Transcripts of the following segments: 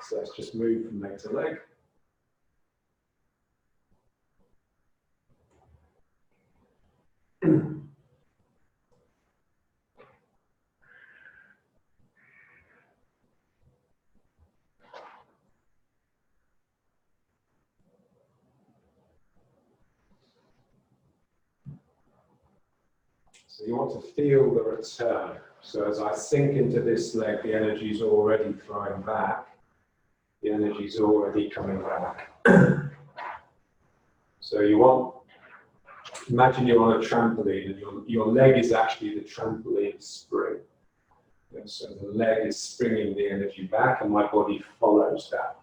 So let's just move from leg to leg. So you want to feel the return. So as I sink into this leg, the energy is already flowing back. The energy is already coming back. So you want, imagine you're on a trampoline and your leg is actually the trampoline spring. And so the leg is springing the energy back and my body follows that.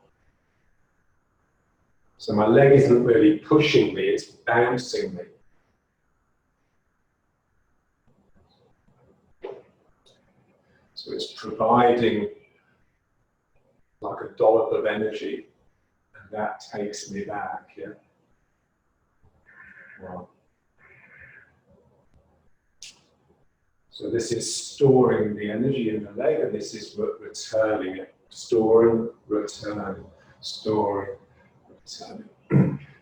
So my leg isn't really pushing me, it's bouncing me. So it's providing like a dollop of energy, and that takes me back, yeah? Wow. So this is storing the energy in the leg, and this is returning it. Storing, returning, storing, returning.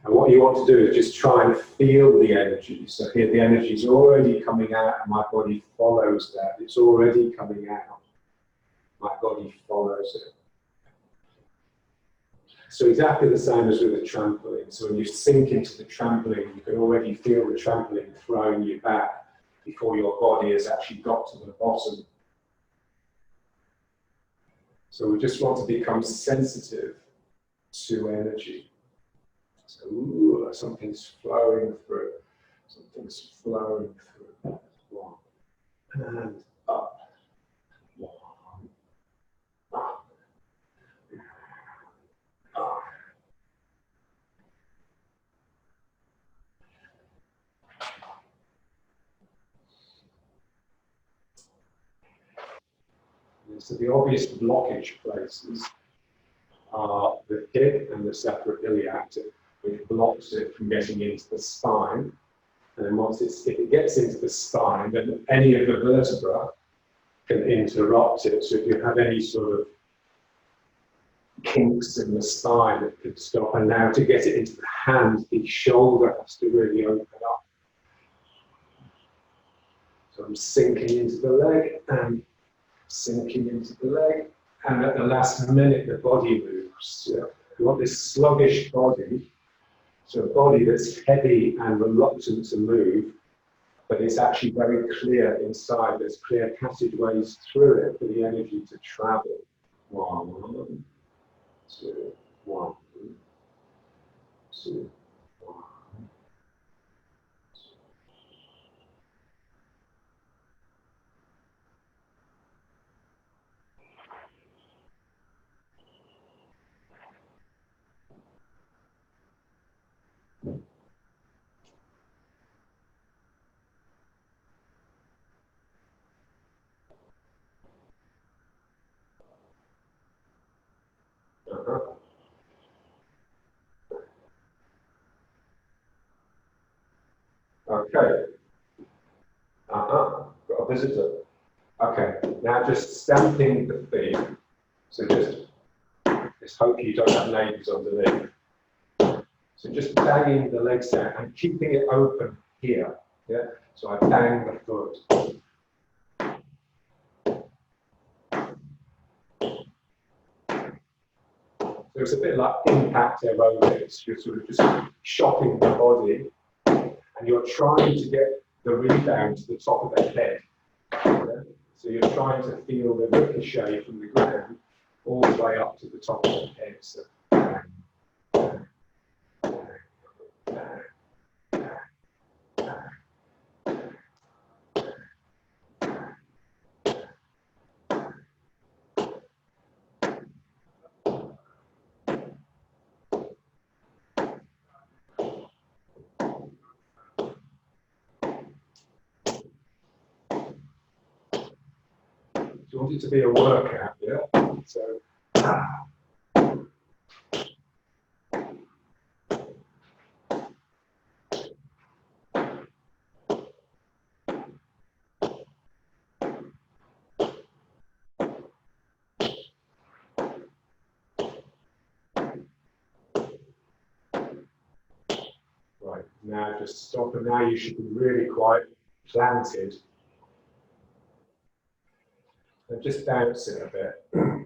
And what you want to do is just try and feel the energy. So here the energy is already coming out and my body follows that. It's already coming out. My body follows it. So exactly the same as with a trampoline. So when you sink into the trampoline, you can already feel the trampoline throwing you back before your body has actually got to the bottom. So we just want to become sensitive to energy. So, ooh, something's flowing through. Something's flowing through. One. And up. One. Up. Up. And so the obvious blockage places are the hip and the sacroiliac, which blocks it from getting into the spine. And then once if it gets into the spine, then any of the vertebra can interrupt it. So if you have any sort of kinks in the spine, it could stop. And now to get it into the hand, the shoulder has to really open up. So I'm sinking into the leg and sinking into the leg. And at the last minute, the body moves. Yeah. You want this sluggish body, so a body that's heavy and reluctant to move, but it's actually very clear inside. There's clear passageways through it for the energy to travel. 1, 2, 1, 2, 1. Okay. Got a visitor. Okay, now just stamping the feet. So just hope you don't have neighbours underneath. So just banging the legs down and keeping it open here. Yeah. So I bang the foot. So it's a bit like impact aerobics. You're sort of just shocking the body, and you're trying to get the rebound to the top of the head. Yeah? So you're trying to feel the ricochet from the ground all the way up to the top of the head. So bang, bang, bang, bang, bang, bang. You want it to be a workout, yeah? So, Now just stop, and now you should be really quite planted. And just bounce it a bit.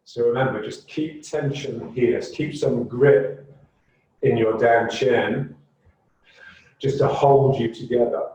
So remember, just keep tension here, keep some grip in your down chin, just to hold you together.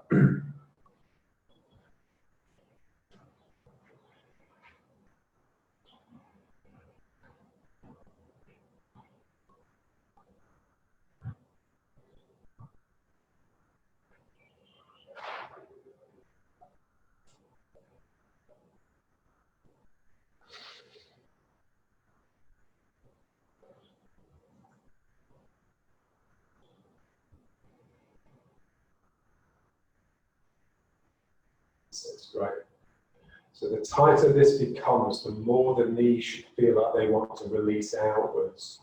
That's great. So the tighter this becomes, the more the knees should feel like they want to release outwards.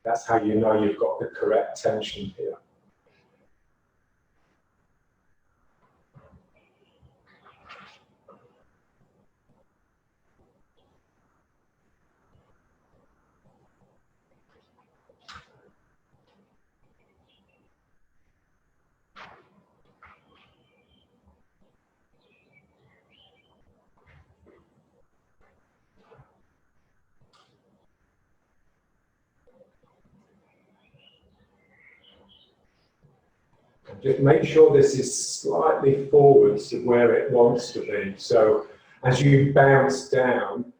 That's how you know you've got the correct tension here. Just make sure this is slightly forwards to where it wants to be. So as you bounce down,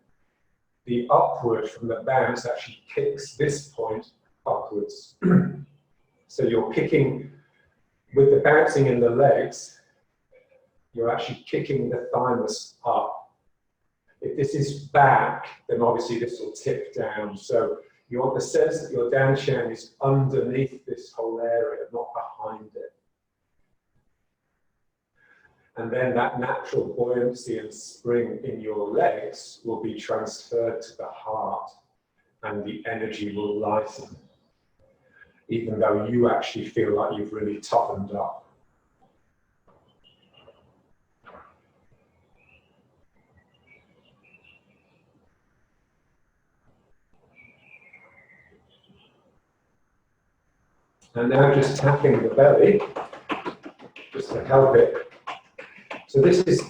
the upward from the bounce actually kicks this point upwards. So you're kicking, with the bouncing in the legs, you're actually kicking the thymus up. If this is back, then obviously this will tip down. So you want the sense that your down chin is underneath this whole area, not behind it. And then that natural buoyancy and spring in your legs will be transferred to the heart, and the energy will lighten, even though you actually feel like you've really toughened up. And now just tapping the belly, just to help it. So this is,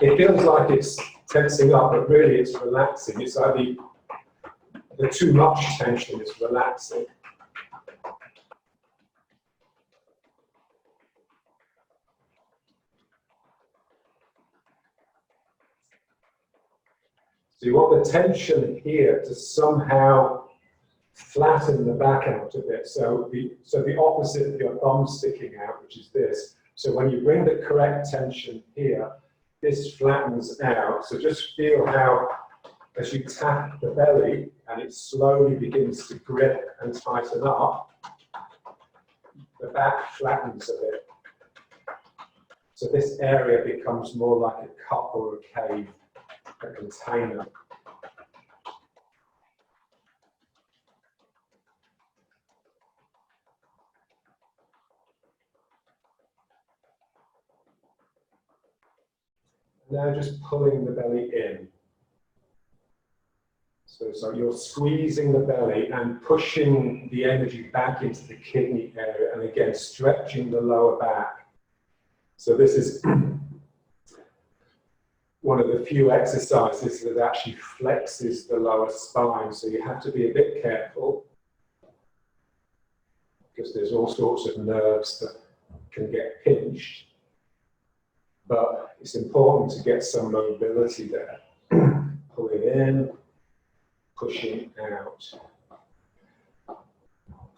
it feels like it's tensing up, but really it's relaxing. It's like the too much tension is relaxing. So you want the tension here to somehow flatten the back out a bit. So the opposite of your thumb sticking out, which is this. So when you bring the correct tension here, this flattens out. So just feel how, as you tap the belly and it slowly begins to grip and tighten up, the back flattens a bit. So this area becomes more like a cup or a cave, a container. Now just pulling the belly in. So you're squeezing the belly and pushing the energy back into the kidney area, and again stretching the lower back. So this is one of the few exercises that actually flexes the lower spine, so you have to be a bit careful because there's all sorts of nerves that can get pinched. But it's important to get some mobility there. Pulling in, pushing out.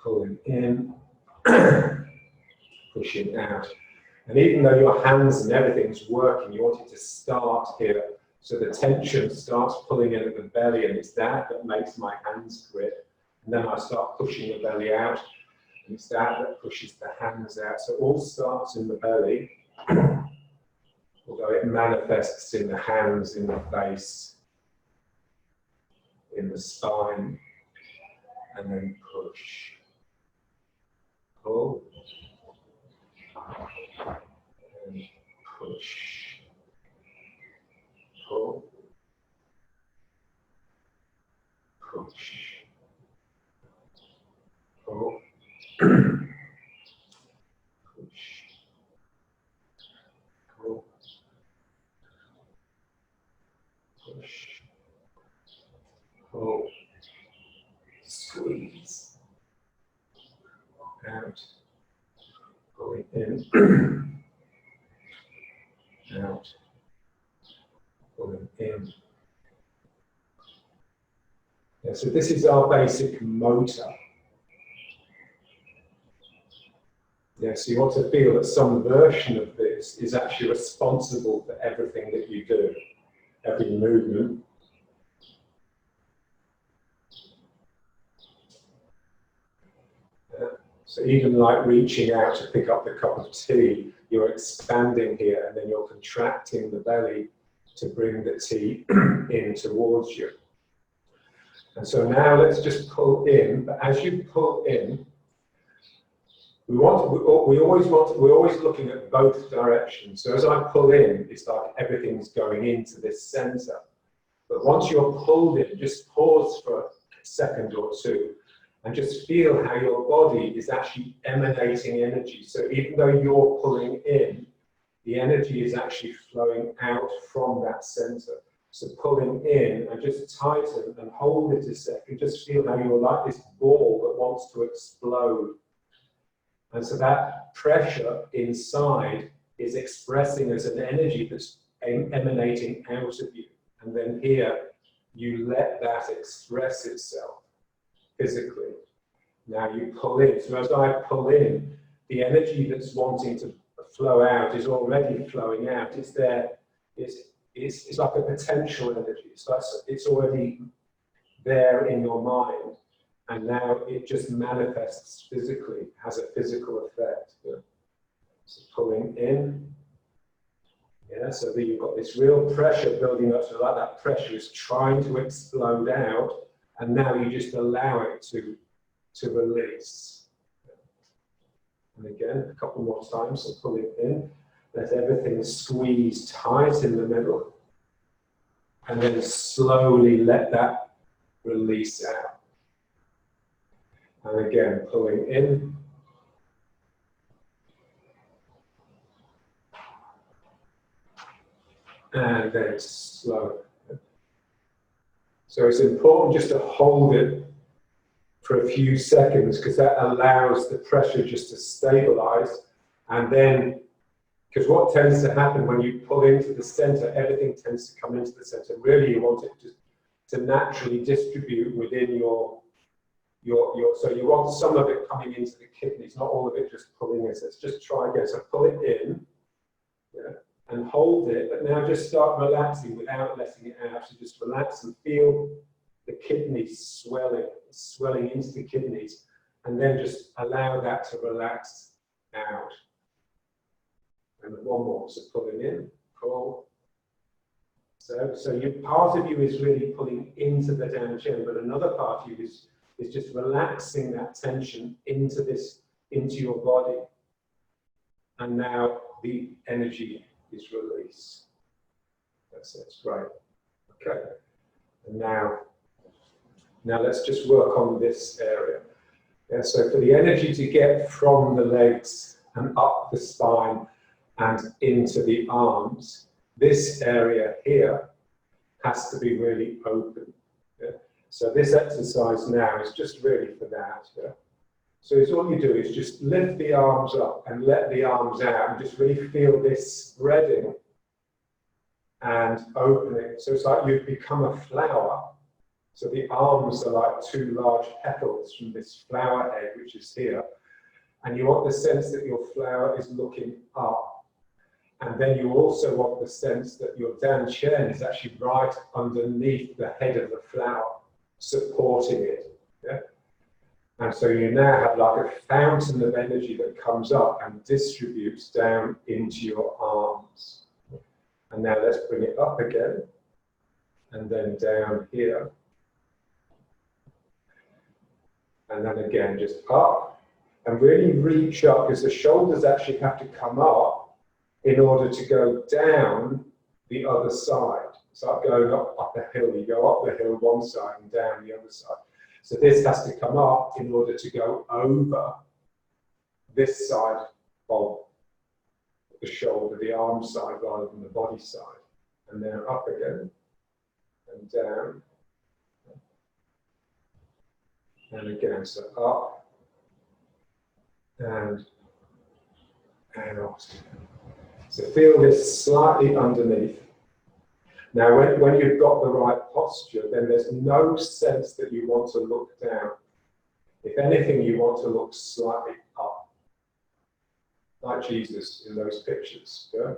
Pulling in, pushing out. And even though your hands and everything's working, you want it to start here. So the tension starts pulling in at the belly, and it's that makes my hands grip. And then I start pushing the belly out, and it's that pushes the hands out. So it all starts in the belly. Although it manifests in the hands, in the face, in the spine, and then push, pull, and push, pull, push, pull, pull, squeeze, out, pulling in, out, pulling in. Yeah, so this is our basic motor. Yeah, so you want to feel that some version of this is actually responsible for everything that you do, every movement. Yeah. So even like reaching out to pick up the cup of tea, you're expanding here and then you're contracting the belly to bring the tea in towards you. And so now let's just pull in, but as you pull in, we're always looking at both directions. So as I pull in, it's like everything's going into this center. But once you're pulled in, just pause for a second or two and just feel how your body is actually emanating energy. So even though you're pulling in, the energy is actually flowing out from that center. So pulling in and just tighten and hold it a second. Just feel how you're like this ball that wants to explode. And so that pressure inside is expressing as an energy that's emanating out of you. And then here, you let that express itself physically. Now you pull in. So as I pull in, the energy that's wanting to flow out is already flowing out. It's there. It's like a potential energy. So it's already there in your mind. And now it just manifests physically, has a physical effect. Yeah. So pulling in. Yeah, so that you've got this real pressure building up, so like that pressure is trying to explode out, and now you just allow it to release. And again, a couple more times, so pull it in, let everything squeeze tight in the middle, and then slowly let that release out. And again, pulling in. And then slow. So it's important just to hold it for a few seconds because that allows the pressure just to stabilize. And then, because what tends to happen when you pull into the center, everything tends to come into the center. Really, you want it to naturally distribute within your, so you want some of it coming into the kidneys, not all of it just pulling in. So let's just try again. So pull it in, yeah, and hold it, but now just start relaxing without letting it out. So just relax and feel the kidneys swelling into the kidneys, and then just allow that to relax out. And one more, so pulling in, pull. So part of you is really pulling into the down chin, but another part of you is just relaxing that tension into your body. And now the energy is released. That's it, great. Okay. And now let's just work on this area. Yeah, so for the energy to get from the legs and up the spine and into the arms, this area here has to be really open. Yeah? So this exercise now is just really for that. Yeah? So it's all you do is just lift the arms up and let the arms out and just really feel this spreading and opening. So it's like you've become a flower. So the arms are like two large petals from this flower head, which is here. And you want the sense that your flower is looking up. And then you also want the sense that your dantian is actually right underneath the head of the flower, supporting it. Yeah? And so you now have like a fountain of energy that comes up and distributes down into your arms. And now let's bring it up again, and then down here. And then again, just up, and really reach up, because the shoulders actually have to come up in order to go down the other side. It's like going up a hill. You go up the hill one side and down the other side. So this has to come up in order to go over this side of the shoulder, the arm side, rather than the body side. And then up again, and down, And again, so up and out. So feel this slightly underneath. Now, when you've got the right posture, then there's no sense that you want to look down. If anything, you want to look slightly up, like Jesus in those pictures. Yeah?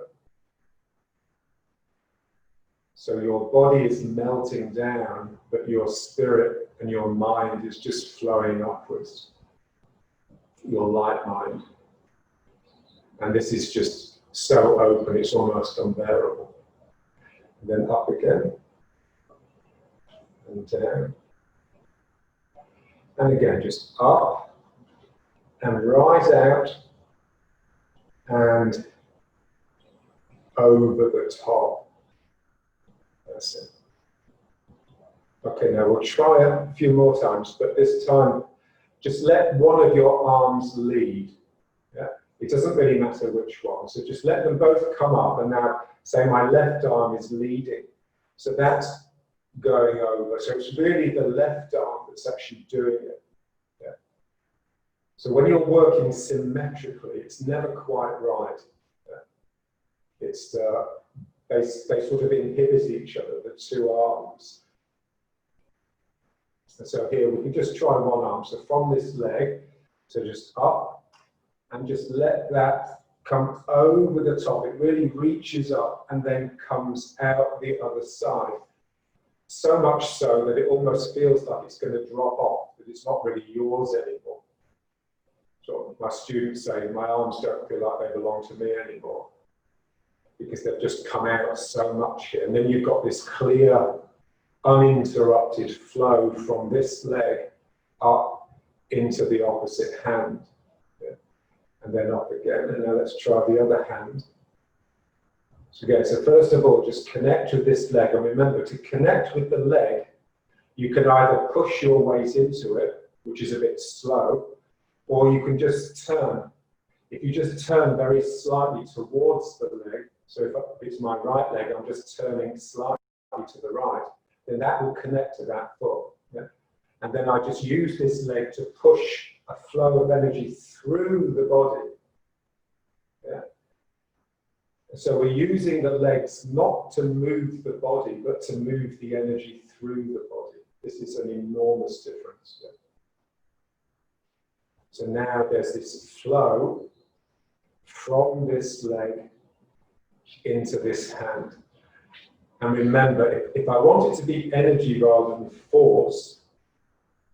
So your body is melting down, but your spirit and your mind is just flowing upwards. Your light mind. And this is just so open, it's almost unbearable. And then up again. And down. And again, just up. And rise out. And over the top. That's it. Okay, now we'll try it a few more times, but this time, just let one of your arms lead. Yeah? It doesn't really matter which one. So just let them both come up. And now say my left arm is leading. So that's going over. So it's really the left arm that's actually doing it. Yeah? So when you're working symmetrically, it's never quite right. Yeah? It's they sort of inhibit each other, the two arms. And so here we can just try one arm. So from this leg, so just up. And just let that come over the top. It really reaches up and then comes out the other side. So much so that it almost feels like it's going to drop off, that it's not really yours anymore. So my students say, my arms don't feel like they belong to me anymore, because they've just come out so much here. And then you've got this clear, uninterrupted flow from this leg up into the opposite hand. And then up again, and now let's try the other hand. So again, so first of all, just connect with this leg, and remember, to connect with the leg, you can either push your weight into it, which is a bit slow, or you can just turn. If you just turn very slightly towards the leg, so if it's my right leg, I'm just turning slightly to the right, then that will connect to that foot. Yeah? And then I just use this leg to push a flow of energy through the body. Yeah. So we're using the legs not to move the body, but to move the energy through the body. This is an enormous difference. Yeah. So now there's this flow from this leg into this hand. And remember, if I want it to be energy rather than force,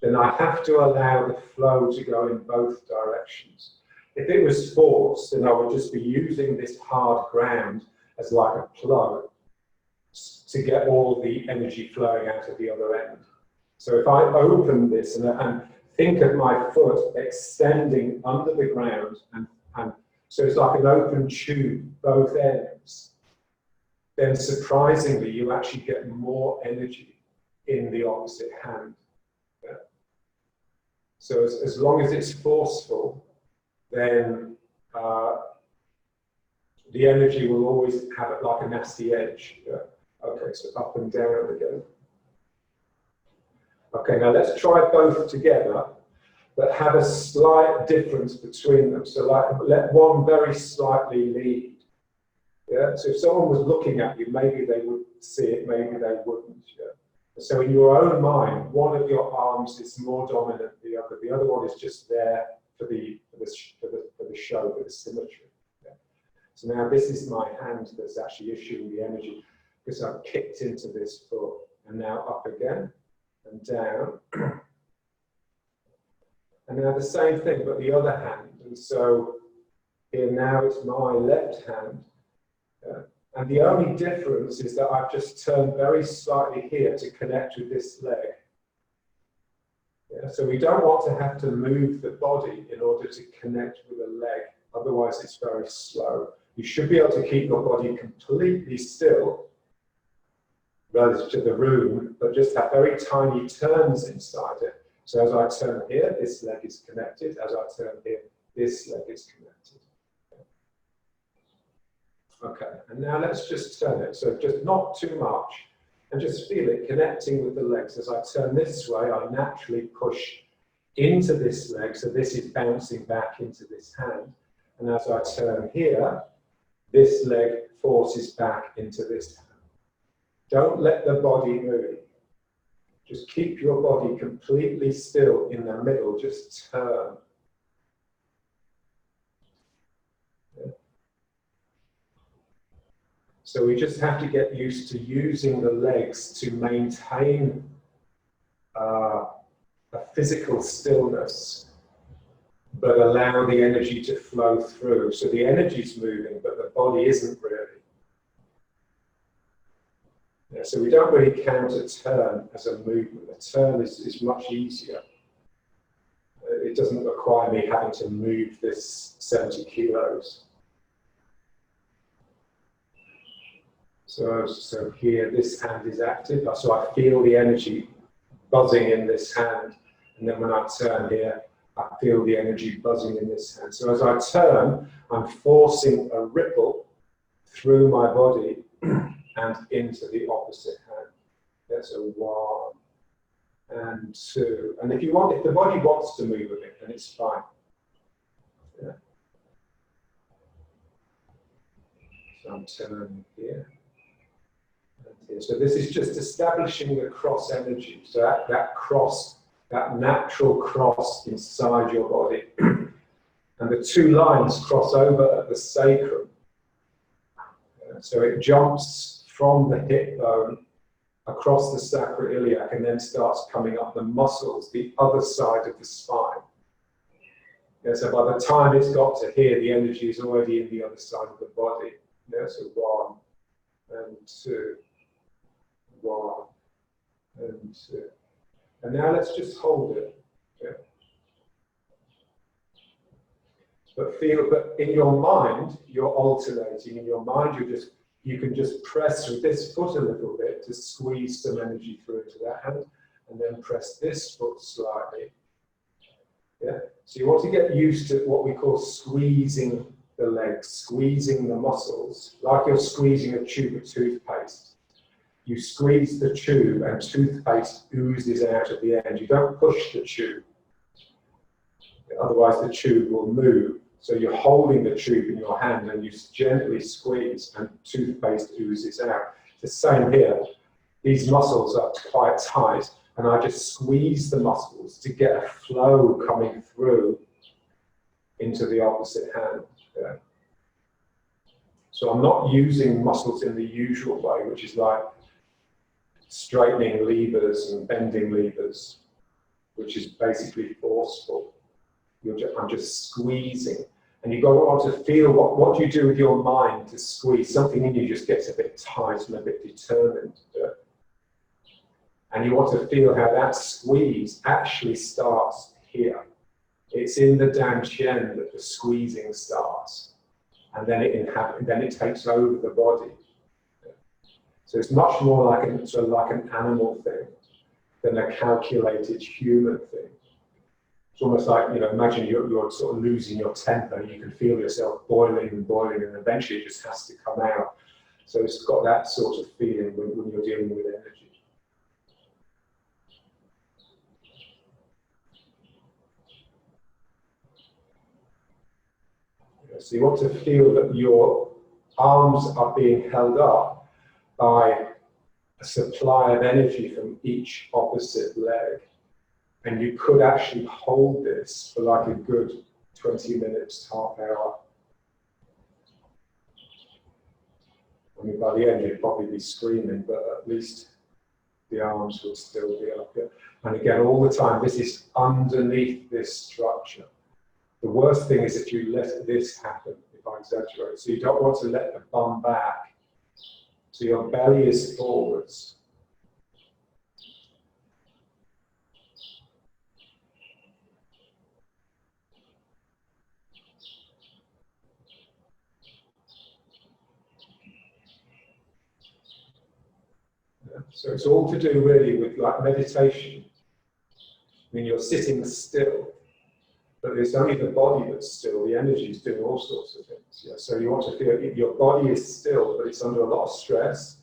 then I have to allow the flow to go in both directions. If it was force, then I would just be using this hard ground as like a plug to get all the energy flowing out of the other end. So if I open this and think of my foot extending under the ground, and so it's like an open tube, both ends, then surprisingly, you actually get more energy in the opposite hand. So as long as it's forceful, then the energy will always have it like a nasty edge. Yeah? Okay, so up and down again. Okay, now let's try both together, but have a slight difference between them. So like, let one very slightly lead. Yeah? So if someone was looking at you, maybe they would see it, maybe they wouldn't. Yeah? So in your own mind, one of your arms is more dominant than the other. The other one is just there for the show, for the symmetry. Yeah. So now this is my hand that's actually issuing the energy, because I've kicked into this foot. And now up again and down. And now the same thing, but the other hand. And so here now it's my left hand. Yeah. And the only difference is that I've just turned very slightly here to connect with this leg. Yeah, so we don't want to have to move the body in order to connect with a leg, otherwise it's very slow. You should be able to keep your body completely still relative to the room, but just have very tiny turns inside it. So as I turn here, this leg is connected. As I turn here, this leg is connected. Okay, and now let's just turn it. So just not too much, and just feel it connecting with the legs. As I turn this way, I naturally push into this leg, so this is bouncing back into this hand. And as I turn here, this leg forces back into this hand. Don't let the body move. Just keep your body completely still in the middle, just turn. Yeah. So we just have to get used to using the legs to maintain a physical stillness, but allow the energy to flow through. So the energy's moving, but the body isn't really. Yeah, so we don't really count a turn as a movement. A turn is much easier. It doesn't require me having to move this 70 kilos. So here, this hand is active, so I feel the energy buzzing in this hand. And then when I turn here, I feel the energy buzzing in this hand. So as I turn, I'm forcing a ripple through my body and into the opposite hand. Yeah, so 1 and 2. And if the body wants to move a bit, then it's fine. Yeah. So I'm turning here and here. So this is just establishing the cross energy. So that natural cross inside your body. And the two lines cross over at the sacrum. Yeah, so it jumps from the hip bone across the sacroiliac and then starts coming up the muscles, the other side of the spine. Yeah, so by the time it's got to here, the energy is already in the other side of the body. Yeah, so 1 and 2, 1 and 2. And now let's just hold it. Yeah. But in your mind, you're alternating. In your mind, you can just press with this foot a little bit to squeeze some energy through into that hand, and then press this foot slightly. Yeah. So you want to get used to what we call squeezing the legs, squeezing the muscles, like you're squeezing a tube of toothpaste. You squeeze the tube and toothpaste oozes out at the end. You don't push the tube. Otherwise the tube will move. So you're holding the tube in your hand and you gently squeeze and toothpaste oozes out. The same here. These muscles are quite tight and I just squeeze the muscles to get a flow coming through into the opposite hand. Yeah. So I'm not using muscles in the usual way, which is like straightening levers and bending levers, which is basically forceful. I'm just squeezing. And you've got to want to feel what do you do with your mind to squeeze? Something in you just gets a bit tight and a bit determined. Yeah? And you want to feel how that squeeze actually starts here. It's in the dantian that the squeezing starts. And then it takes over the body. Yeah? So it's much more like an animal thing than a calculated human thing. It's almost like, imagine you're sort of losing your temper. You can feel yourself boiling and boiling, and eventually it just has to come out. So it's got that sort of feeling when you're dealing with energy. So you want to feel that your arms are being held up by a supply of energy from each opposite leg. And you could actually hold this for like a good 20 minutes, half hour. I mean, by the end, you'd probably be screaming, but at least the arms would still be up here. And again, all the time, this is underneath this structure. The worst thing is if you let this happen, if I exaggerate. So you don't want to let the bum back. So your belly is forwards. So it's all to do really with like meditation. I mean, you're sitting still, but it's only the body that's still. The energy is doing all sorts of things. Yeah? So you want to feel your body is still, but it's under a lot of stress,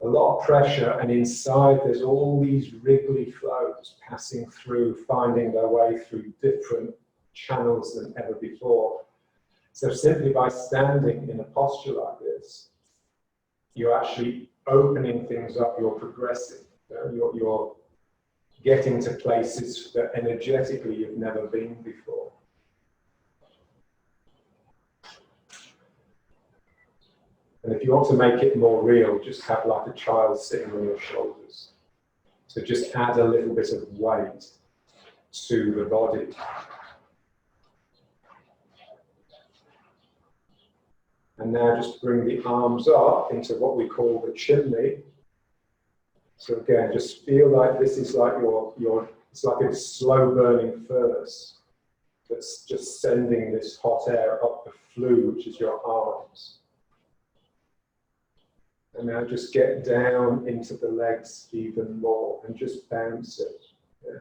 a lot of pressure, and inside there's all these wriggly flows passing through, finding their way through different channels than ever before. So simply by standing in a posture like this, you're actually opening things up, you're progressing, you're getting to places that energetically you've never been before. And if you want to make it more real, just have like a child sitting on your shoulders. So just add a little bit of weight to the body. And now just bring the arms up into what we call the chimney. So again, just feel like this is like it's like a slow burning furnace that's just sending this hot air up the flue, which is your arms. And now just get down into the legs even more and just bounce it. Yeah.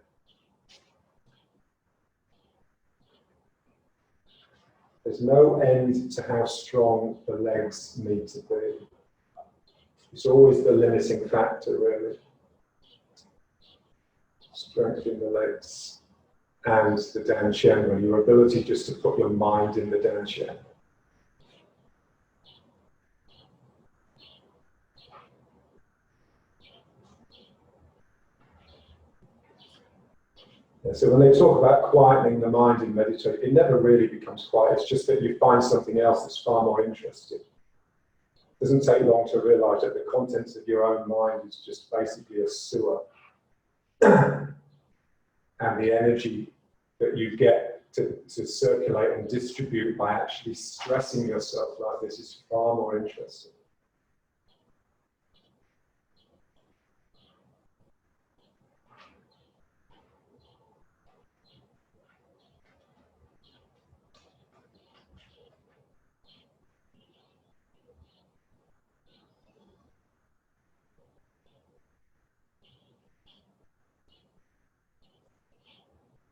There's no end to how strong the legs need to be. It's always the limiting factor, really. Strength in the legs and the dantian, your ability just to put your mind in the dantian. Yeah, so when they talk about quietening the mind in meditation, it never really becomes quiet. It's just that you find something else that's far more interesting. It doesn't take long to realize that the contents of your own mind is just basically a sewer. And the energy that you get to circulate and distribute by actually stressing yourself like this is far more interesting.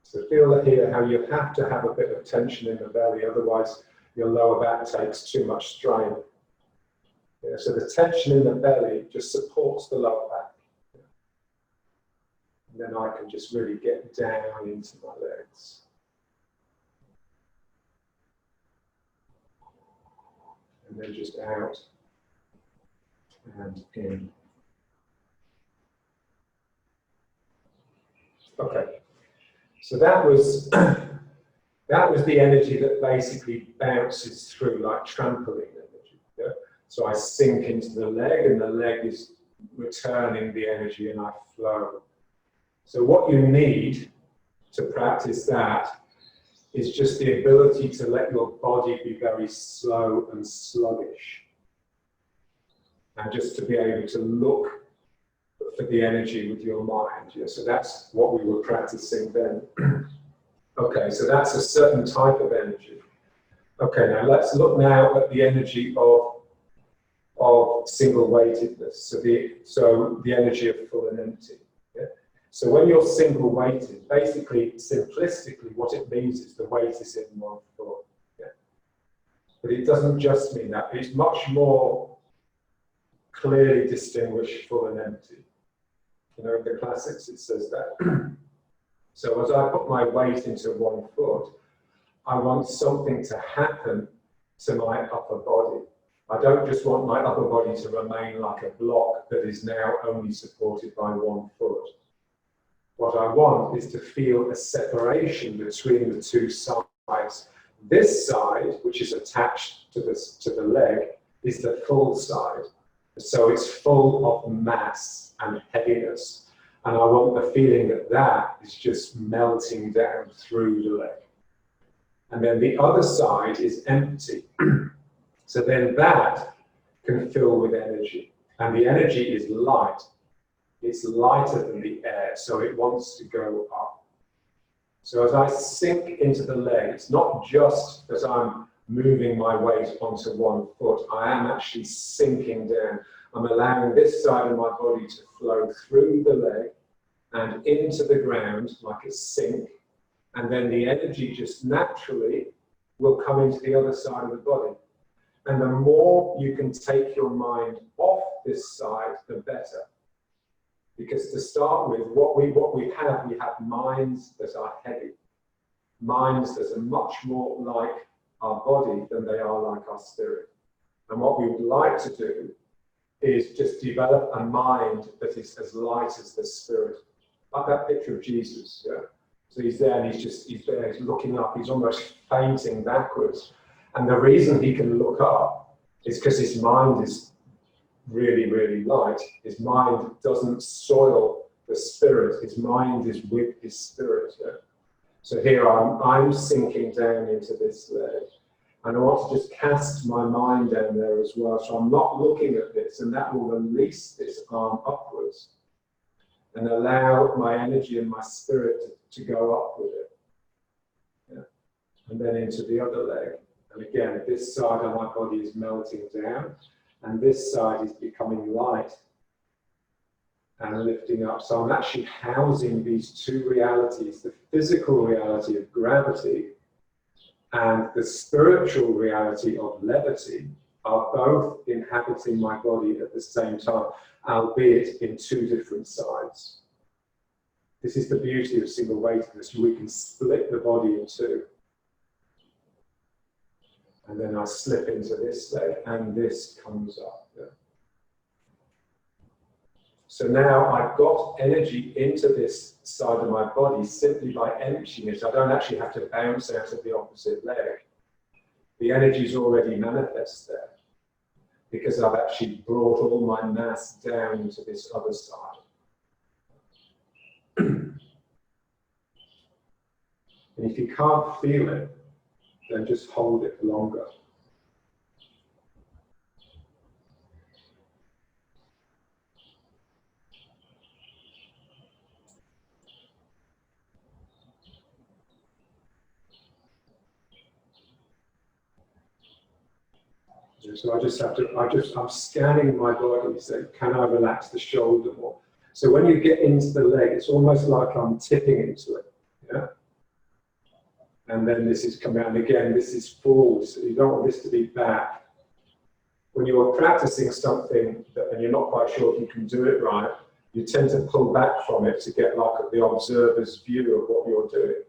So feel here how you have to have a bit of tension in the belly, otherwise your lower back takes too much strain. Yeah, so the tension in the belly just supports the lower back. And then I can just really get down into my legs. And then just out and in. Okay. So that was the energy that basically bounces through like trampoline energy. Yeah? So I sink into the leg and the leg is returning the energy and I flow. So what you need to practice that is just the ability to let your body be very slow and sluggish. And just to be able to look for the energy with your mind. Yeah? So that's what we were practicing then. Okay, so that's a certain type of energy. Okay, now let's look now at the energy of single weightedness. So the energy of full and empty. Yeah? So when you're single weighted, basically, simplistically, what it means is the weight is in one foot. Yeah? But it doesn't just mean that. It's much more clearly distinguished full and empty. You know, in the classics it says that. So as I put my weight into one foot, I want something to happen to my upper body. I don't just want my upper body to remain like a block that is now only supported by one foot. What I want is to feel a separation between the two sides. This side, which is attached to the leg, is the full side. So it's full of mass and heaviness. And I want the feeling that that is just melting down through the leg. And then the other side is empty. So then that can fill with energy. And the energy is light. It's lighter than the air, so it wants to go up. So as I sink into the leg, it's not just that I'm moving my weight onto one foot. I am actually sinking down. I'm allowing this side of my body to flow through the leg and into the ground like a sink. And then the energy just naturally will come into the other side of the body. And the more you can take your mind off this side, the better. Because to start with, what we have minds that are heavy. Minds that are much more like our body than they are like our spirit. And what we would like to do is just develop a mind that is as light as the spirit. Like that picture of Jesus, yeah? So he's there and he's there, he's looking up, he's almost fainting backwards. And the reason he can look up is because his mind is really, really light. His mind doesn't soil the spirit, his mind is with his spirit. Yeah? So here I'm sinking down into this leg. And I want to just cast my mind down there as well. So I'm not looking at this, and that will release this arm upwards and allow my energy and my spirit to go up with it. Yeah. And then into the other leg. And again, this side of my body is melting down, and this side is becoming light and lifting up. So I'm actually housing these two realities, the physical reality of gravity and the spiritual reality of levity are both inhabiting my body at the same time, albeit in two different sides. This is the beauty of single weightedness. We can split the body in two. And then I slip into this leg and this comes up. Yeah. So now I've got energy into this side of my body simply by emptying it. I don't actually have to bounce out of the opposite leg. The energy is already manifest there because I've actually brought all my mass down into this other side. And if you can't feel it, then just hold it longer. So I just have to, I'm scanning my body, so can I relax the shoulder more? So when you get into the leg, it's almost like I'm tipping into it, yeah? And then this is coming out, and again, this is forward, so you don't want this to be back. When you're practicing something and you're not quite sure if you can do it right, you tend to pull back from it to get like the observer's view of what you're doing.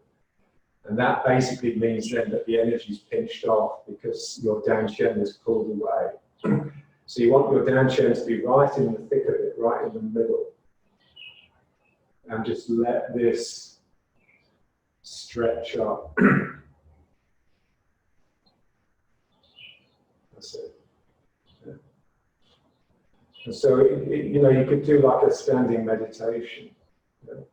And that basically means then that the energy is pinched off because your Danshen is pulled away. So you want your Danshen to be right in the thick of it, right in the middle. And just let this stretch up. That's it. Yeah. And so, you know, you could do like a standing meditation. You know?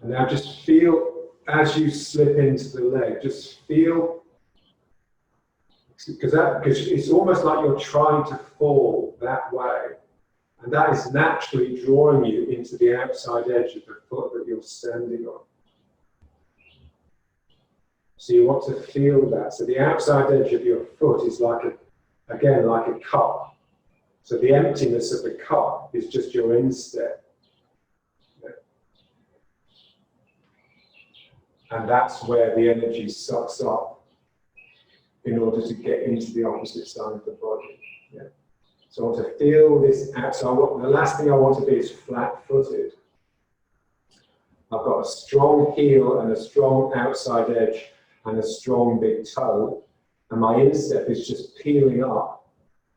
And now just feel, as you slip into the leg, just feel, because it's almost like you're trying to fall that way. And that is naturally drawing you into the outside edge of the foot that you're standing on. So you want to feel that. So the outside edge of your foot is like again, like a cup. So the emptiness of the cup is just your instep. And that's where the energy sucks up in order to get into the opposite side of the body. Yeah. So I want to feel this outside. The last thing I want to be is flat-footed. I've got a strong heel and a strong outside edge and a strong big toe. And my instep is just peeling up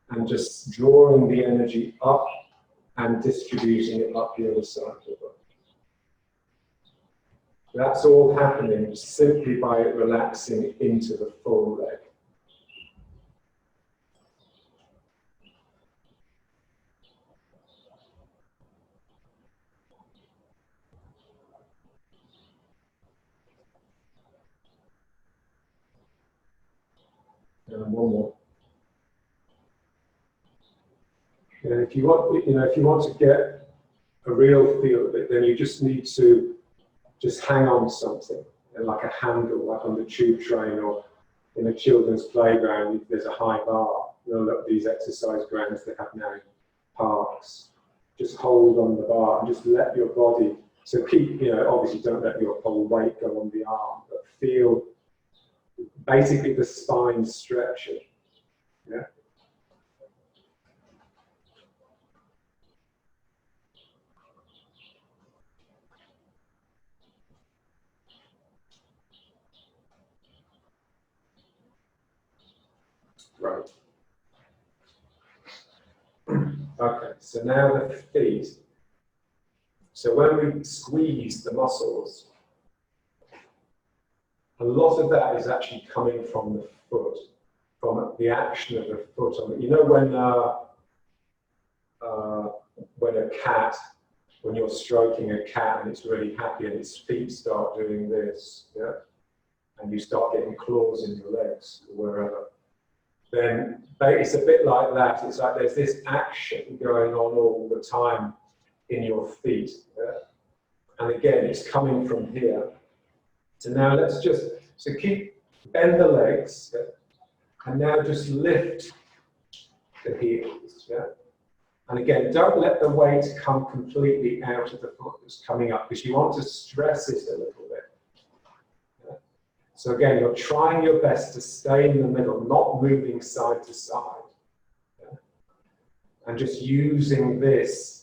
and just drawing the energy up and distributing it up the other side of the body. That's all happening simply by relaxing into the full leg. And one more. And if you want, if you want to get a real feel of it, then you just need to just hang on to something, like a handle, like on the tube train or in a children's playground. There's a high bar. You know, look, these exercise grounds they have now in parks. Just hold on the bar and just let your body So keep, obviously don't let your whole weight go on the arm, but feel basically the spine stretching. Yeah. Right. Okay, so now the feet. So when we squeeze the muscles, a lot of that is actually coming from the foot, from the action of the foot. You know when a cat, when you're stroking a cat and it's really happy and its feet start doing this, yeah, and you start getting claws in your legs or wherever, then it's a bit like that. It's like there's this action going on all the time in your feet. Yeah? And again, it's coming from here. So now let's just, bend the legs, yeah? And now just lift the heels. Yeah? And again, don't let the weight come completely out of the foot that's coming up, because you want to stress it a little bit. Yeah? So again, you're trying your best to stay in the middle, not moving side to side. Yeah? And just using this,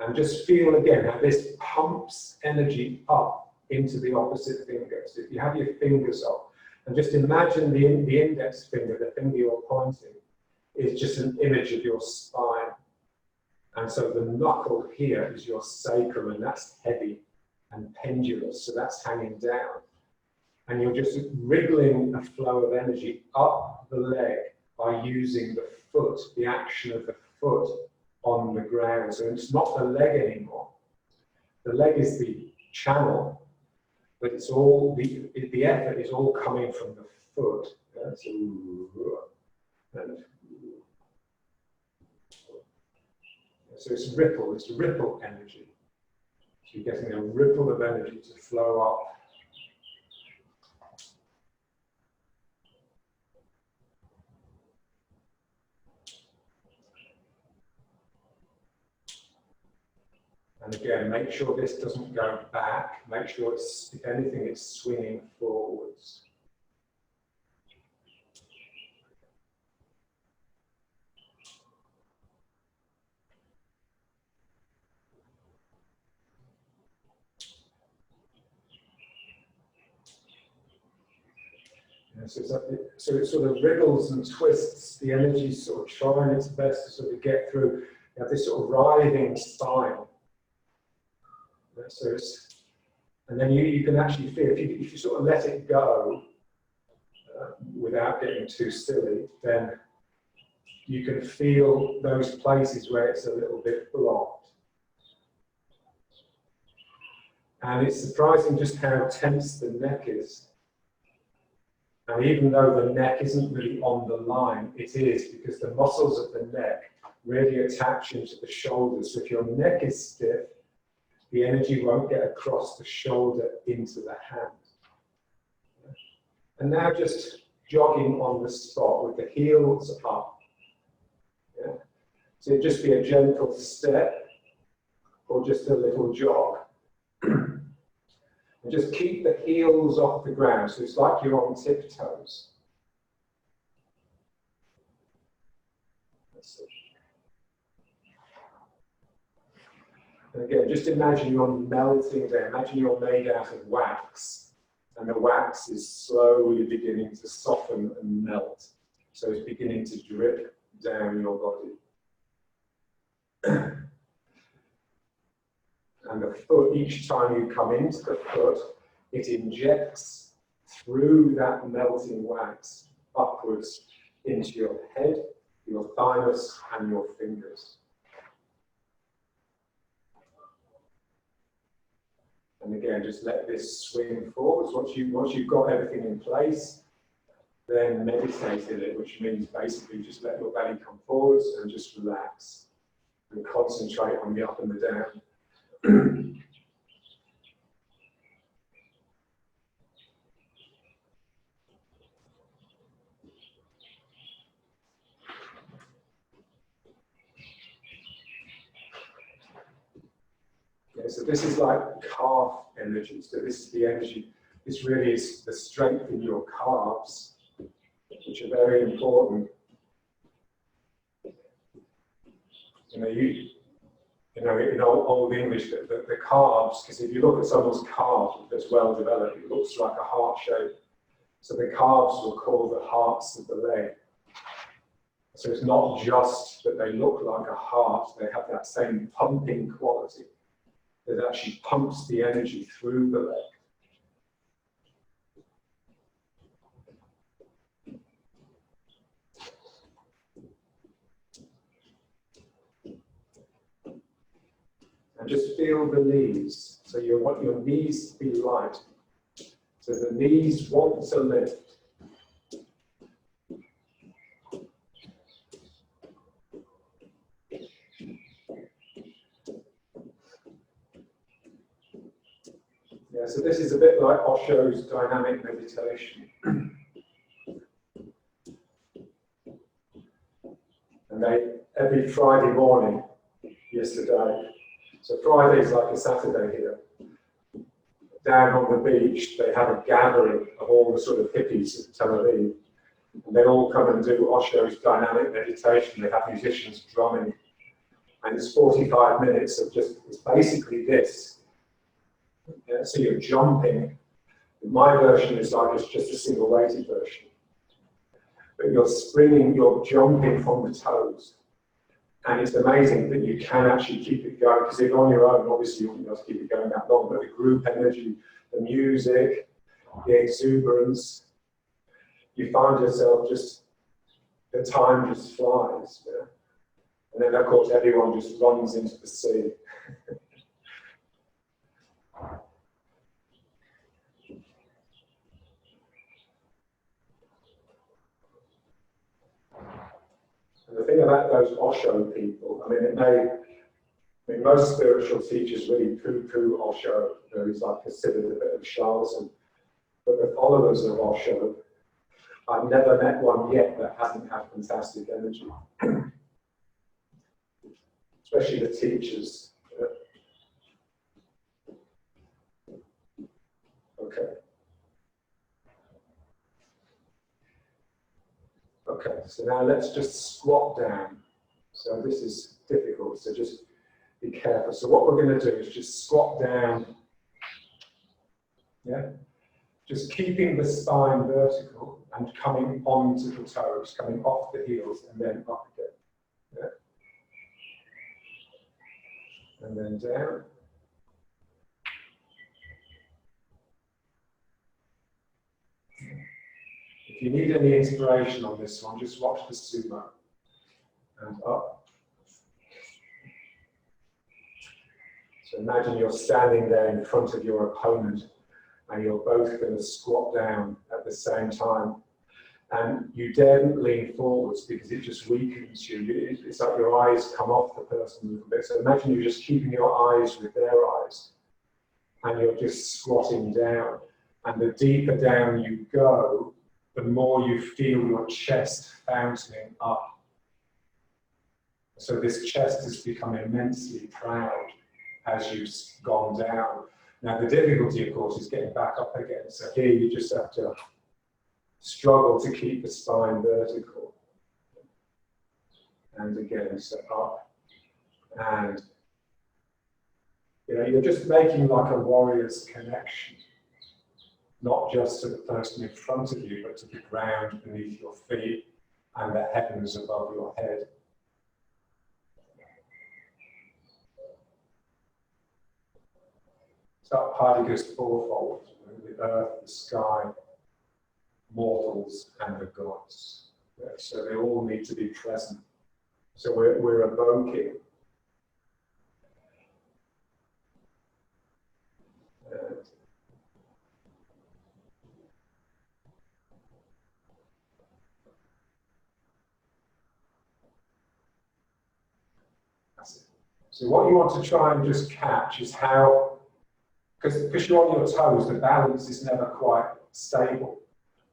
and just feel again how this pumps energy up into the opposite finger. So if you have your fingers up, and just imagine the index finger, the finger you're pointing, is just an image of your spine. And so the knuckle here is your sacrum, and that's heavy and pendulous, so that's hanging down. And you're just wriggling a flow of energy up the leg by using the foot, the action of the foot on the ground. So it's not the leg anymore. The leg is the channel, but it's all the effort is all coming from the foot. Yeah? So it's ripple energy. So you're getting a ripple of energy to flow up. And again, make sure this doesn't go back. Make sure it's, if anything, it's swinging forwards. Yeah, so it sort of wriggles and twists. The energy sort of trying its best to sort of get through. You have this sort of writhing spine. Yeah, so it's, and then you can actually feel, if you sort of let it go without getting too silly, then you can feel those places where it's a little bit blocked. And it's surprising just how tense the neck is. And even though the neck isn't really on the line, it is, because the muscles of the neck really attach into the shoulders. So if your neck is stiff, the energy won't get across the shoulder into the hand. And now just jogging on the spot with the heels up. Yeah? So it'd just be a gentle step or just a little jog. And just keep the heels off the ground, so it's like you're on tiptoes. And again, just imagine you're melting down. Imagine you're made out of wax, and the wax is slowly beginning to soften and melt. So it's beginning to drip down your body. And the foot, each time you come into the foot, it injects through that melting wax upwards into your head, your thymus, and your fingers. And again, just let this swing forwards. Once you've got everything in place, then meditate in it, which means basically just let your belly come forwards and just relax and concentrate on the up and the down. Yeah, Okay, so this is like calf energy. So this is the energy. This really is the strength in your calves, which are very important. In old English, the calves, because if you look at someone's calf that's well developed, it looks like a heart shape. So the calves were called the hearts of the leg. So it's not just that they look like a heart, they have that same pumping quality that actually pumps the energy through the leg. And just feel the knees. So you want your knees to be light. So the knees want to lift. Yeah, so this is a bit like Osho's dynamic meditation. And every Friday morning, yesterday, so Friday is like a Saturday here. Down on the beach, they have a gathering of all the sort of hippies of Tel Aviv. And they all come and do Osho's dynamic meditation. They have musicians drumming. And it's 45 minutes of it's basically this. Yeah, so you're jumping. My version is like it's just a single weighted version. But you're springing, you're jumping from the toes. And it's amazing that you can actually keep it going, because if on your own, obviously you wouldn't be able to keep it going that long, but the group energy, the music, the exuberance, you find yourself the time just flies. Yeah? And then, of course, everyone just runs into the sea. And the thing about those Osho people, most spiritual teachers really poo-poo Osho. He's like considered a bit of a charlatan. But the followers of Osho, I've never met one yet that hasn't had fantastic energy. Especially the teachers. Okay. Okay, so now let's just squat down. So this is difficult, so just be careful. So what we're going to do is just squat down. Yeah? Just keeping the spine vertical and coming onto the toes, coming off the heels and then up again. Yeah? And then down. If you need any inspiration on this one, just watch the sumo. And up. So imagine you're standing there in front of your opponent and you're both going to squat down at the same time. And you daren't lean forwards because it just weakens you. It's like your eyes come off the person a little bit. So imagine you're just keeping your eyes with their eyes and you're just squatting down. And the deeper down you go, the more you feel your chest fountaining up. So this chest has become immensely proud as you've gone down. Now the difficulty, of course, is getting back up again. So here you just have to struggle to keep the spine vertical. And again, so up. And you're just making like a warrior's connection. Not just to the person in front of you, but to the ground beneath your feet and the heavens above your head. So Heidegger's fourfold, the earth, the sky, mortals, and the gods. Yeah, so they all need to be present. So we're evoking. So what you want to try and just catch is how, because you're on your toes, the balance is never quite stable,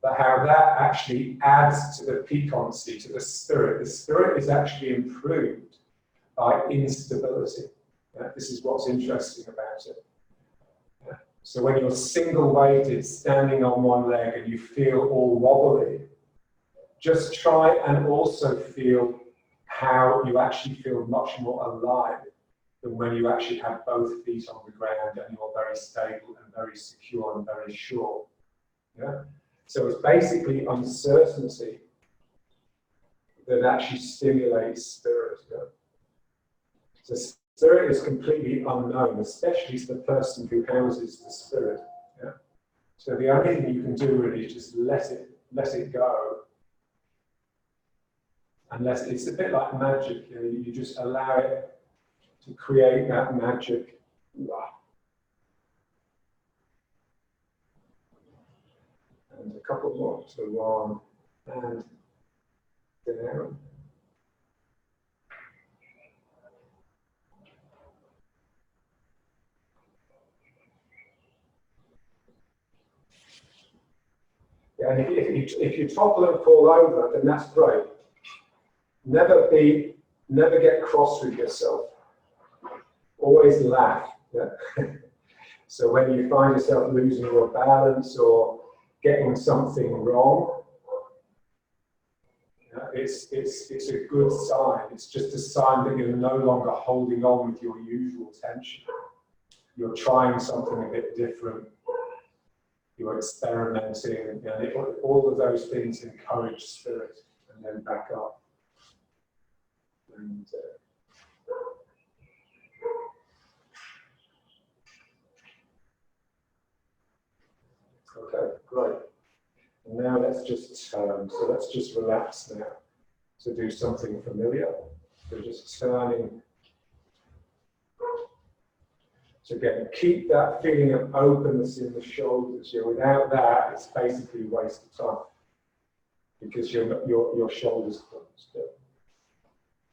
but how that actually adds to the piquancy, to the spirit. The spirit is actually improved by instability. This is what's interesting about it. So when you're single-weighted, standing on one leg, and you feel all wobbly, just try and also feel how you actually feel much more alive than when you actually have both feet on the ground and you're very stable and very secure and very sure. Yeah? So it's basically uncertainty that actually stimulates spirit. Yeah? So spirit is completely unknown, especially to the person who houses the spirit. Yeah? So the only thing you can do really is just let it go. Unless it's a bit like magic, you know, you just allow it to create that magic. And a couple more. So one and down. Yeah, and if you topple and fall over, then that's great. Never get cross with yourself. Always laugh. Yeah? So when you find yourself losing your balance or getting something wrong, it's a good sign. It's just a sign that you're no longer holding on with your usual tension. You're trying something a bit different. You're experimenting, and all of those things encourage spirit, and then back up. And, okay, great. And now let's just turn. So let's just relax now. So do something familiar. So just turning. So again, keep that feeling of openness in the shoulders. Without that, it's basically a waste of time because your shoulders closed.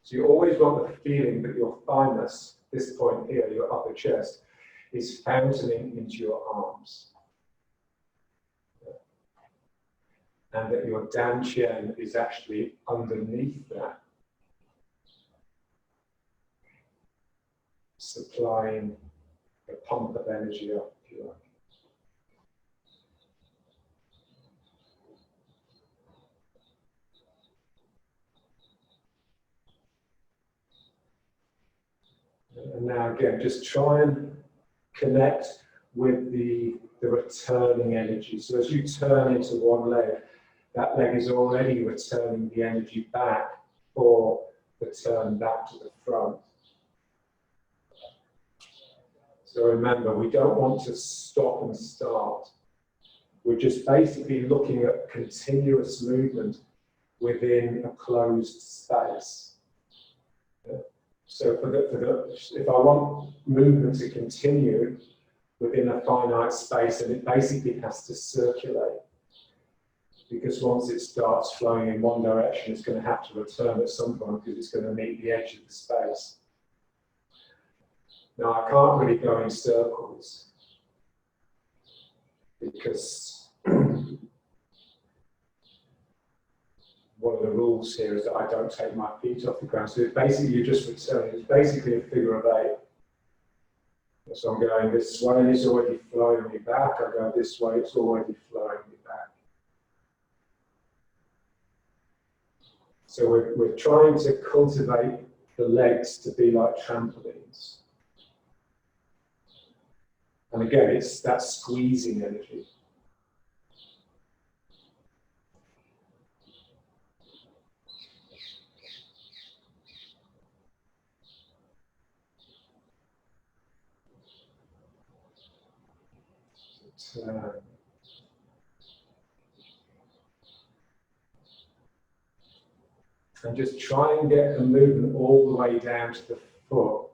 So you always want the feeling that your thymus, this point here, your upper chest, is fountaining into your arms. And that your dantian is actually underneath that, supplying a pump of energy up, if you like. And now again, just try and connect with the returning energy. So as you turn into one leg, that leg is already returning the energy back for the turn back to the front. So remember, we don't want to stop and start. We're just basically looking at continuous movement within a closed space. So if I want movement to continue within a finite space, then it basically has to circulate. Because once it starts flowing in one direction, it's going to have to return at some point because it's going to meet the edge of the space. Now, I can't really go in circles because one of the rules here is that I don't take my feet off the ground. So basically, you just return. It's basically a figure of 8. So I'm going this way, and it's already flowing me back. I go this way, it's already flowing me back. So we're trying to cultivate the legs to be like trampolines. And again, it's that squeezing energy. And just try and get the movement all the way down to the foot.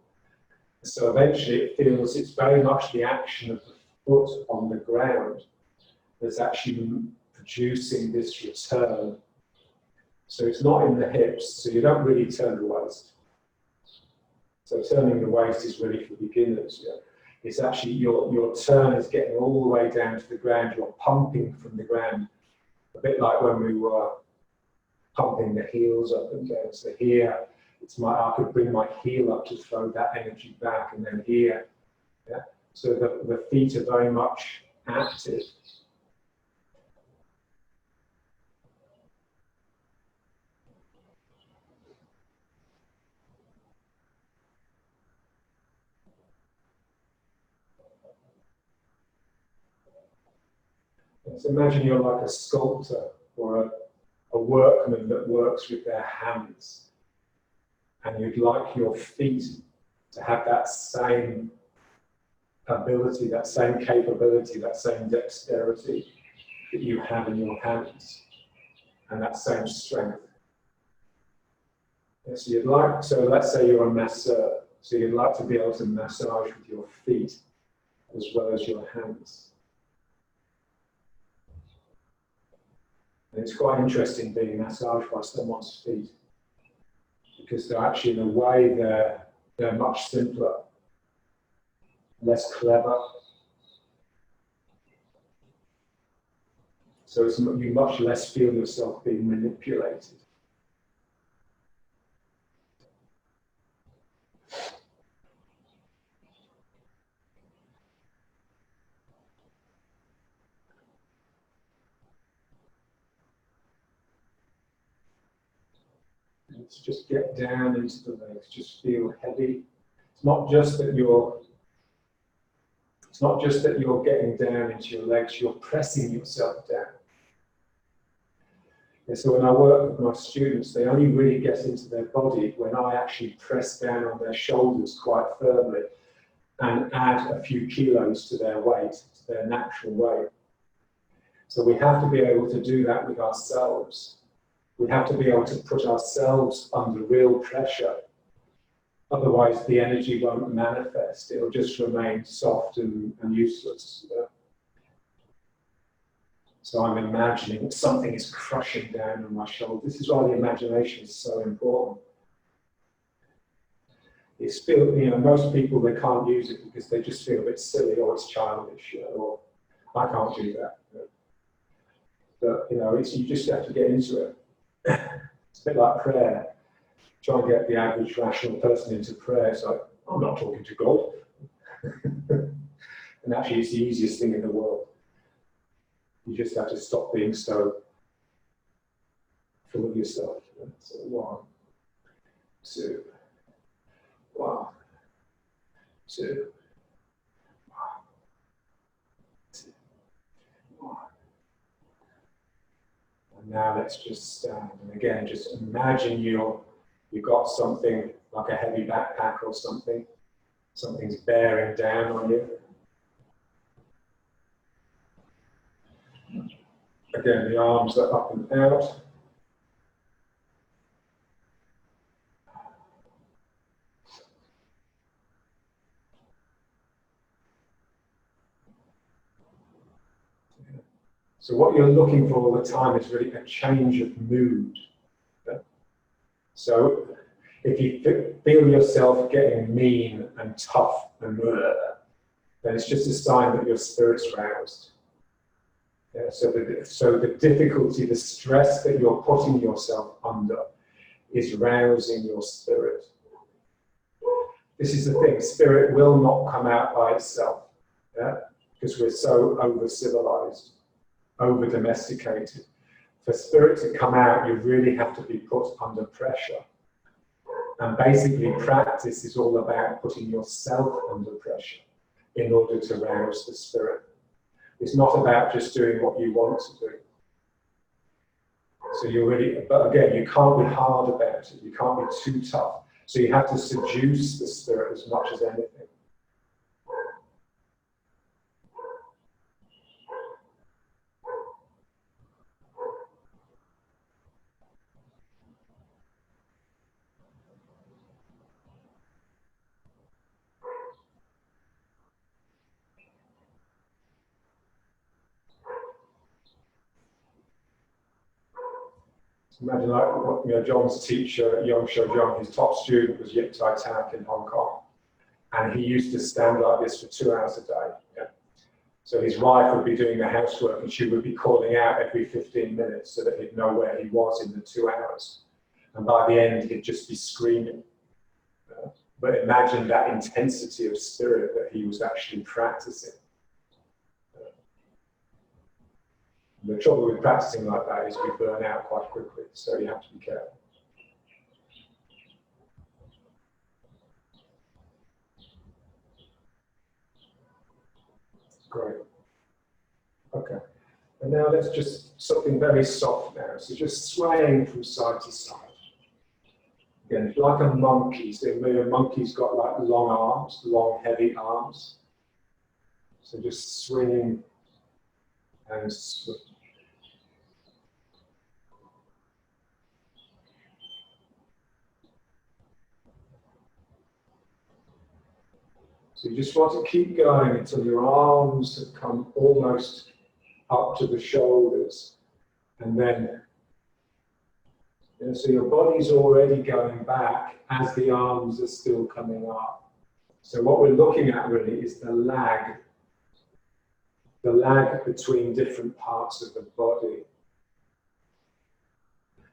So eventually it feels it's very much the action of the foot on the ground that's actually producing this return. So it's not in the hips, so you don't really turn the waist. So turning the waist is really for beginners. Yeah? It's actually your turn is getting all the way down to the ground. You're pumping from the ground, a bit like when we were pumping the heels up and down. So here It's I could bring my heel up to throw that energy back, and then here. Yeah? So the feet are very much active. So imagine you're like a sculptor or a workman that works with their hands, and you'd like your feet to have that same ability, that same capability, that same dexterity that you have in your hands, and that same strength. Yeah, so let's say you're a masseur, so you'd like to be able to massage with your feet as well as your hands. And it's quite interesting being massaged by someone's feet, because they're actually, in a way, they're much simpler, less clever. So you much less feel yourself being manipulated. And to just get down into the legs, just feel heavy. It's not just that you're getting down into your legs, you're pressing yourself down. And so when I work with my students, they only really get into their body when I actually press down on their shoulders quite firmly and add a few kilos to their weight, to their natural weight. So we have to be able to do that with ourselves. We have to be able to put ourselves under real pressure. Otherwise, the energy won't manifest. It'll just remain soft and useless. So I'm imagining something is crushing down on my shoulder. This is why the imagination is so important. It's still, most people, they can't use it because they just feel a bit silly, or it's childish, or I can't do that. But you just have to get into it. It's a bit like prayer. Try and get the average rational person into prayer. It's like, I'm not talking to God. And actually, it's the easiest thing in the world. You just have to stop being so full of yourself. So 1, 2, 1, 2, 1, 2, 1. And now let's just stand. And again, just imagine you've got something like a heavy backpack or something. Something's bearing down on you. Again, the arms are up and out. So what you're looking for all the time is really a change of mood. So if you feel yourself getting mean and tough and then it's just a sign that your spirit's roused. Yeah, so the difficulty, the stress that you're putting yourself under is rousing your spirit. This is the thing, spirit will not come out by itself, because we're so over-civilized, over-domesticated. For spirit to come out, you really have to be put under pressure. And basically, practice is all about putting yourself under pressure in order to rouse the spirit. It's not about just doing what you want to do. So but again, you can't be hard about it. You can't be too tough. So you have to seduce the spirit as much as anything. Imagine like John's teacher, Yongsho John, his top student was Yip Tai Tak in Hong Kong. And he used to stand like this for 2 hours a day. Yeah? So his wife would be doing the housework and she would be calling out every 15 minutes so that he'd know where he was in the 2 hours. And by the end, he'd just be screaming. But imagine that intensity of spirit that he was actually practicing. The trouble with practicing like that is we burn out quite quickly, so you have to be careful. Great. Okay. And now let's just, something very soft now. So just swaying from side to side. Again, like a monkey. So a monkey's got like long arms, long, heavy arms. So just swinging and swing. So you just want to keep going until your arms have come almost up to the shoulders. And then, so your body's already going back as the arms are still coming up. So what we're looking at really is the lag between different parts of the body.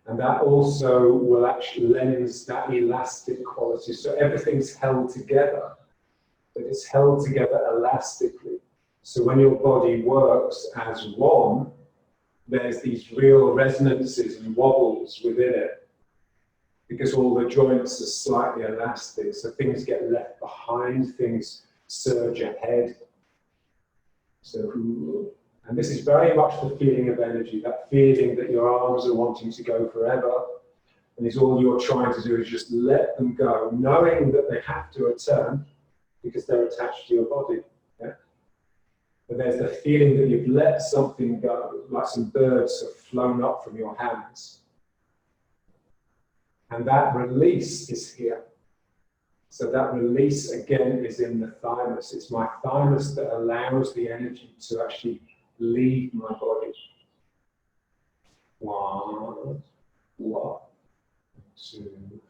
And that also will actually lend that elastic quality. So everything's held together, but it's held together elastically. So when your body works as one, there's these real resonances and wobbles within it, because all the joints are slightly elastic, so things get left behind, things surge ahead. So, and this is very much the feeling of energy, that feeling that your arms are wanting to go forever, and is all you're trying to do is just let them go, knowing that they have to return because they're attached to your body. Yeah? But there's the feeling that you've let something go, like some birds have flown up from your hands. And that release is here. So that release again is in the thymus. It's my thymus that allows the energy to actually leave my body. 1, 2.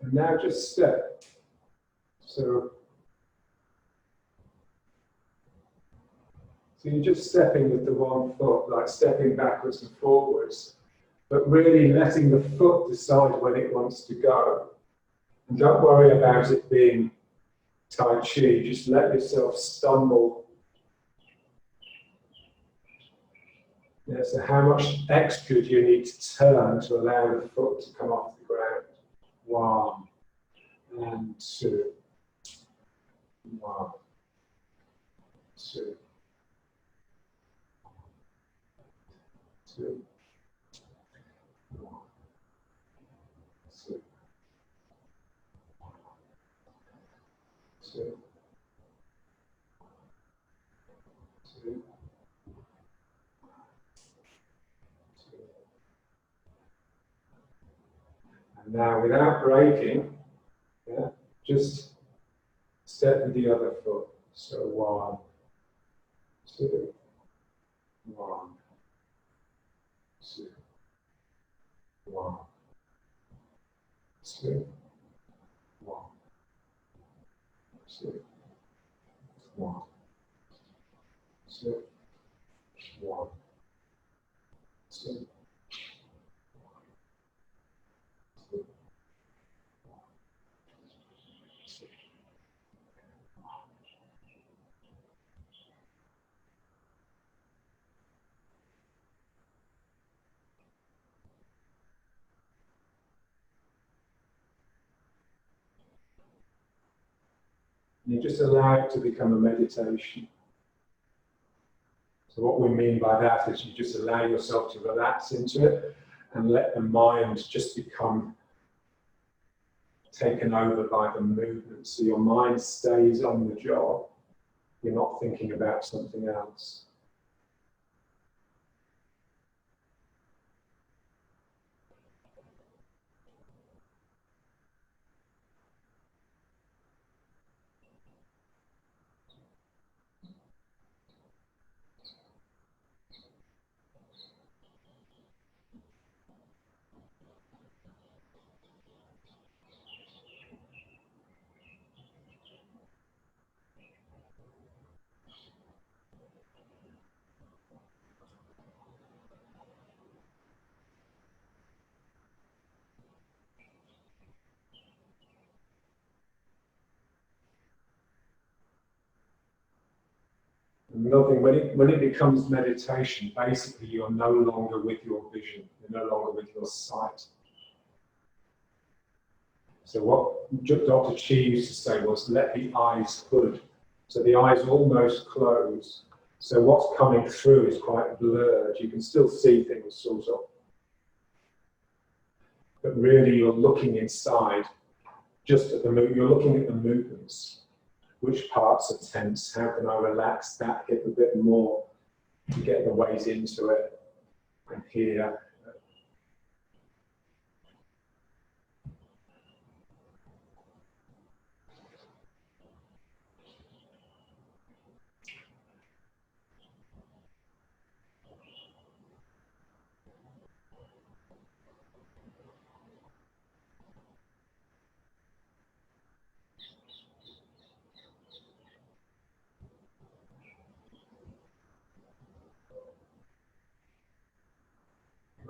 And now just step. So you're just stepping with the one foot, like stepping backwards and forwards, but really letting the foot decide when it wants to go. And don't worry about it being Tai Chi, just let yourself stumble. Yeah, so how much extra do you need to turn to allow the foot to come off the ground? 1 and 2. 1, 2. 2. 1, 2. 2. 2. And now, without breaking, yeah, just step with the other foot. So 1, 2, 1, 2, 1, 2, 1, 2, 1, 2, 1, 2. You just allow it to become a meditation. So what we mean by that is you just allow yourself to relax into it and let the mind just become taken over by the movement. So your mind stays on the job. You're not thinking about something else. Another thing, when it becomes meditation, basically you're no longer with your vision, you're no longer with your sight. So what Dr. Chi used to say was, let the eyes hood. So the eyes almost close. So what's coming through is quite blurred. You can still see things, sort of. But really you're looking inside, just at the you're looking at the movements. Which parts are tense? How can I relax that, get a bit more to get the weight into it? And here.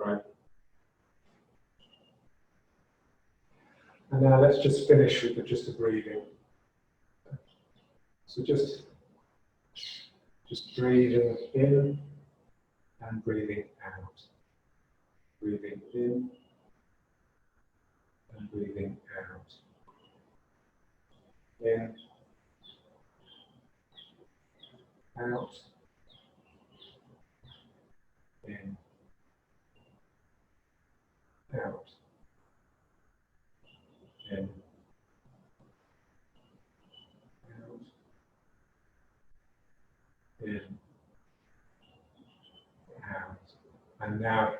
Right. And now let's just finish with just the breathing. So just breathing in and breathing out. Breathing in and breathing out. In, out, in, out, in, out, in, out. And now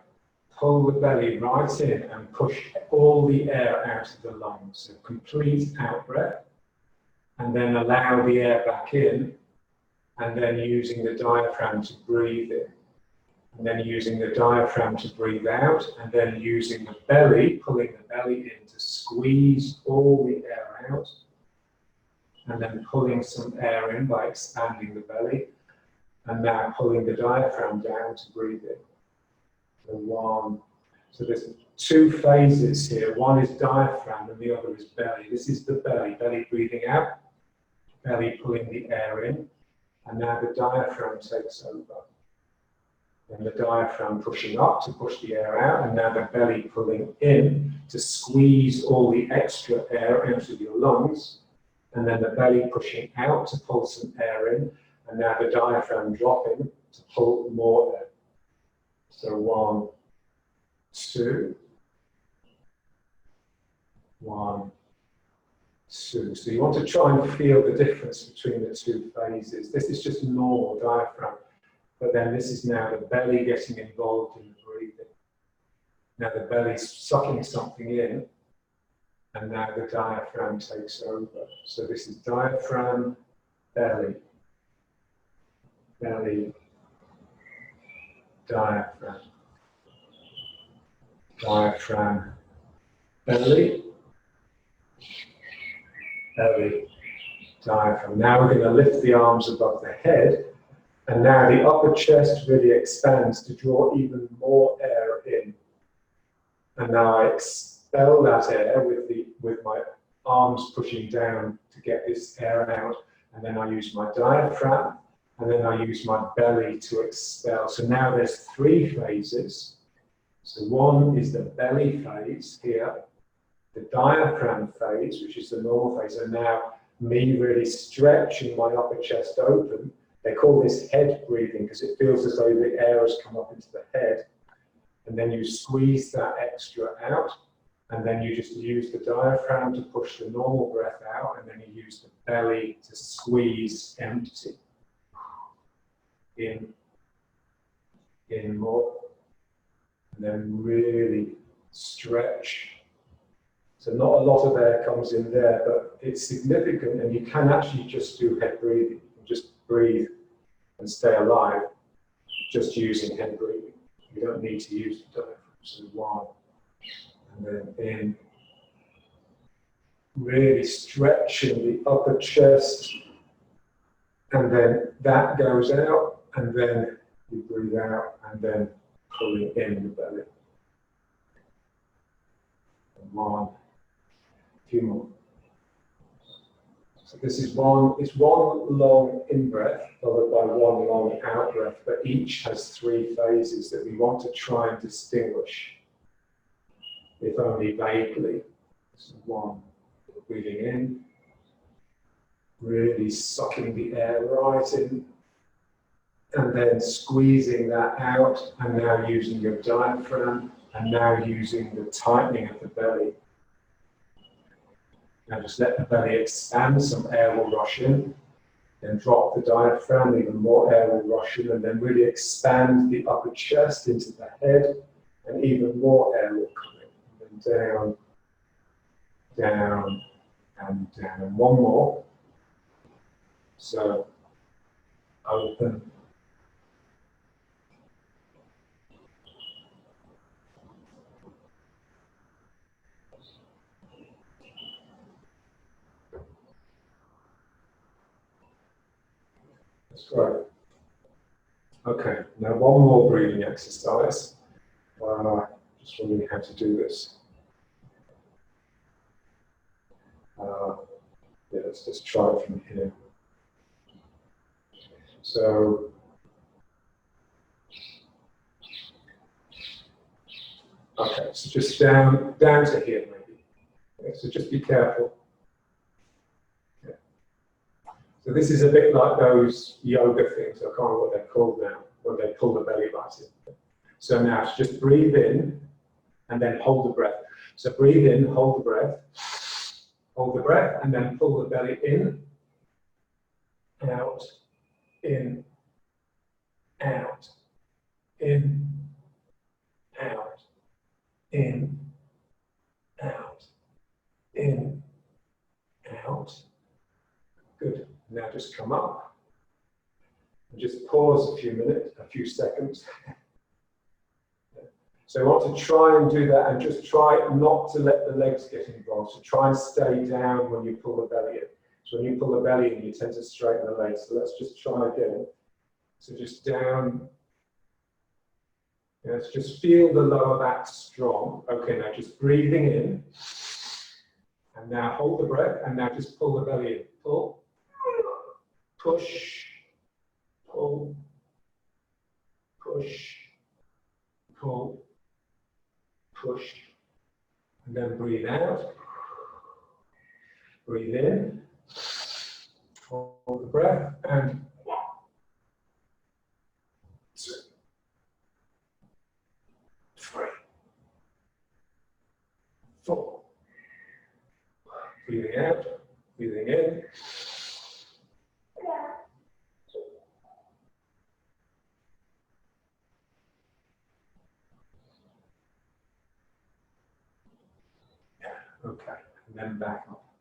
pull the belly right in and push all the air out of the lungs. So complete out breath. And then allow the air back in. And then using the diaphragm to breathe in. And then using the diaphragm to breathe out. And then using the belly, pulling the belly in to squeeze all the air out. And then pulling some air in by expanding the belly. And now pulling the diaphragm down to breathe in. So one. So there's two phases here. One is diaphragm and the other is belly. This is the belly. Belly breathing out. Belly pulling the air in. And now the diaphragm takes over. And the diaphragm pushing up to push the air out. And now the belly pulling in to squeeze all the extra air out of your lungs. And then the belly pushing out to pull some air in. And now the diaphragm dropping to pull more air. So 1, 2, 1, 2. So you want to try and feel the difference between the two phases. This is just normal diaphragm, but then this is now the belly getting involved in the breathing. Now the belly's sucking something in, and now the diaphragm takes over. So this is diaphragm, belly, belly, diaphragm, diaphragm, belly, belly, diaphragm. Now we're going to lift the arms above the head, and now the upper chest really expands to draw even more air in. And now I expel that air with my arms pushing down to get this air out, and then I use my diaphragm, and then I use my belly to expel. So now there's 3 phases. So one is the belly phase here, the diaphragm phase, which is the normal phase, and now me really stretching my upper chest open. They call this head breathing because it feels as though the air has come up into the head. And then you squeeze that extra out, and then you just use the diaphragm to push the normal breath out, and then you use the belly to squeeze empty. In more, and then really stretch. So not a lot of air comes in there, but it's significant, and you can actually just do head breathing. You can just breathe and stay alive just using head breathing. You don't need to use the diaphragm. So 1, and then in. Really stretching the upper chest, and then that goes out, and then you breathe out, and then pulling in the belly. And 1, 2 more. So this is it's one long in-breath followed by one long out-breath, but each has 3 phases that we want to try and distinguish, if only vaguely. So 1, breathing in, really sucking the air right in, and then squeezing that out, and now using your diaphragm, and now using the tightening of the belly. Now just let the belly expand, some air will rush in, then drop the diaphragm, even more air will rush in, and then really expand the upper chest into the head, and even more air will come in. And then down, down, and down. One more. So open. That's great. Okay, now one more breathing exercise. Just wondering how to do this. Yeah, let's just try it from here. So, okay, so just down to here maybe. Okay, so just be careful. Yeah. So this is a bit like those yoga things. I can't remember what they're called now, when they pull the belly button. So now just breathe in and then hold the breath. So breathe in, hold the breath, and then pull the belly in, out, in, out, in, out, in, out, in, out. Good. Now just come up and just pause a few seconds. So I want to try and do that, and just try not to let the legs get involved. So try and stay down when you pull the belly in. So when you pull the belly in, you tend to straighten the legs. So let's just try again. So just down. Let's just feel the lower back strong. Okay, now just breathing in. And now hold the breath, and now just pull the belly in. Pull, push, pull, push, pull, push, and then breathe out. Breathe in, hold the breath, and 1, 2, 3, 4. Breathing out, breathing in. Okay, and then back up.